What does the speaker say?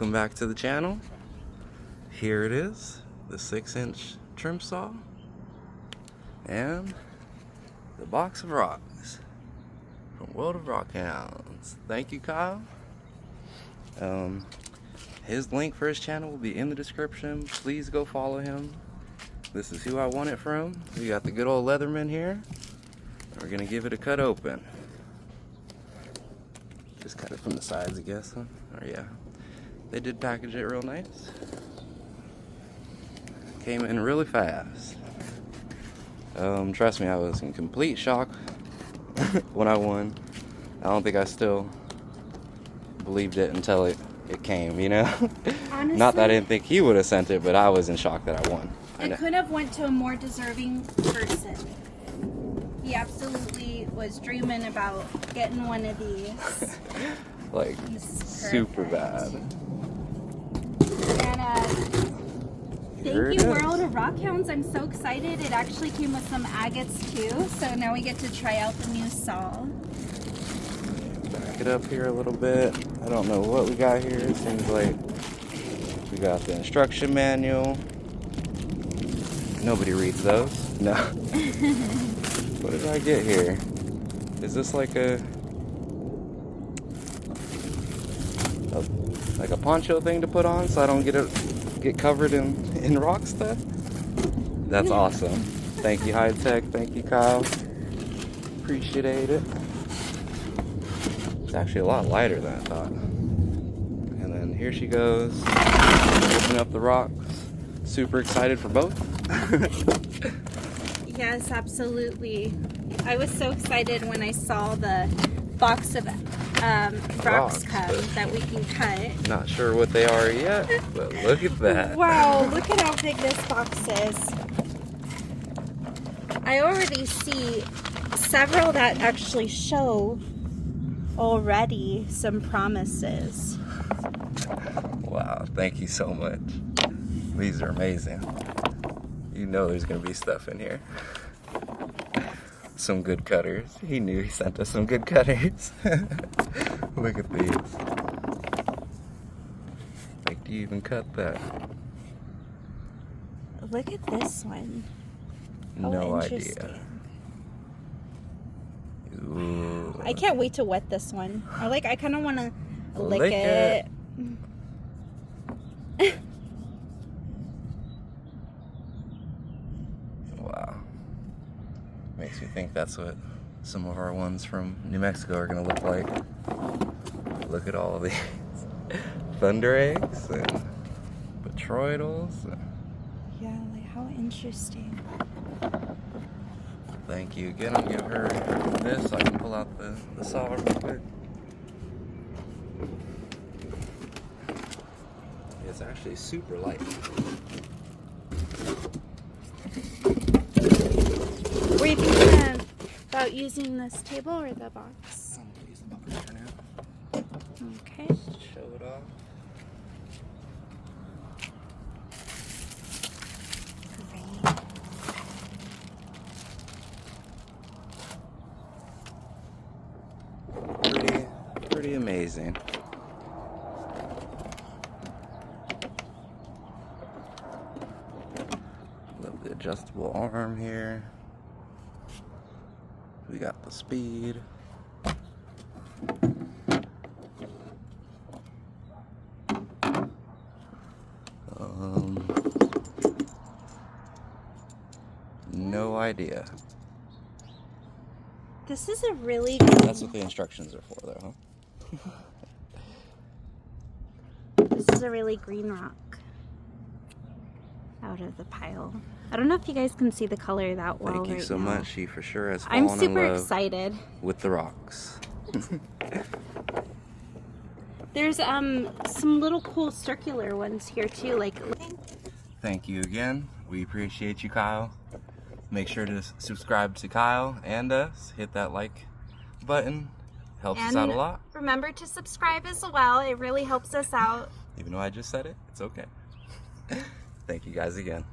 Welcome back to the channel. Here it is, the 6-inch trim saw and the box of rocks from World of Rockhounds. Thank you, Kyle. His link for his channel will be in the description. Please go follow him. This is who I want it from. We got the good old Leatherman here. We're gonna give it a cut open. Just cut it from the sides, I guess, huh? Or yeah. They did package it real nice. Came in really fast. Trust me, I was in complete shock when I won. I don't think I still believed it until it came, you know? Honestly, not that I didn't think he would have sent it, but I was in shock that I won. It could have went to a more deserving person. He absolutely was dreaming about getting one of these. Like, super bad. And thank you, World of Rockhounds. I'm so excited. It actually came with some agates too, so now we get to try out the new saw. Back it up here a little bit. I don't know what we got here. It seems like we got the instruction manual. Nobody reads those. No. What did I get here? Is this like a poncho thing to put on so I don't get covered in rock stuff? That's awesome. Thank you, High Tech. Thank you, Kyle. Appreciate it. It's actually a lot lighter than I thought. And then here she goes. Open up the rocks. Super excited for both. Yes, absolutely. I was so excited when I saw the box of rocks come that we can cut. Not sure what they are yet, but look at that. Wow, look at how big this box is. I already see several that actually show already some promises. Wow, thank you so much. These are amazing. You know there's gonna be stuff in here. Some good cutters. He knew he sent us some good cutters. Look at these. Like, do you even cut that? Look at this one. No idea. Interesting. Ooh. I can't wait to wet this one. I kind of want to lick it. Wow. Makes me think that's what some of our ones from New Mexico are going to look like. Look at all of these. Thunder eggs and botroidals. Yeah, like how interesting. Thank you again. I'll give her this so I can pull out the saw real quick. It's actually super light. Were you thinking about using this table or the box? I'm going to use the box for now. Okay. Just show it off. Pretty amazing. Love the adjustable arm here. We got the speed. No idea. This is a really That's what the instructions are for, though, huh? This is a really green rock out of the pile. I don't know if you guys can see the color that well. Thank you right so now. much. She for sure has I'm fallen in super love excited with the rocks. There's some little cool circular ones here too. Like, Thank you again. We appreciate you, Kyle. Make sure to subscribe to Kyle and us. Hit that like button. Helps us out a lot. Remember to subscribe as well. It really helps us out. Even though I just said it, it's okay. Thank you guys again.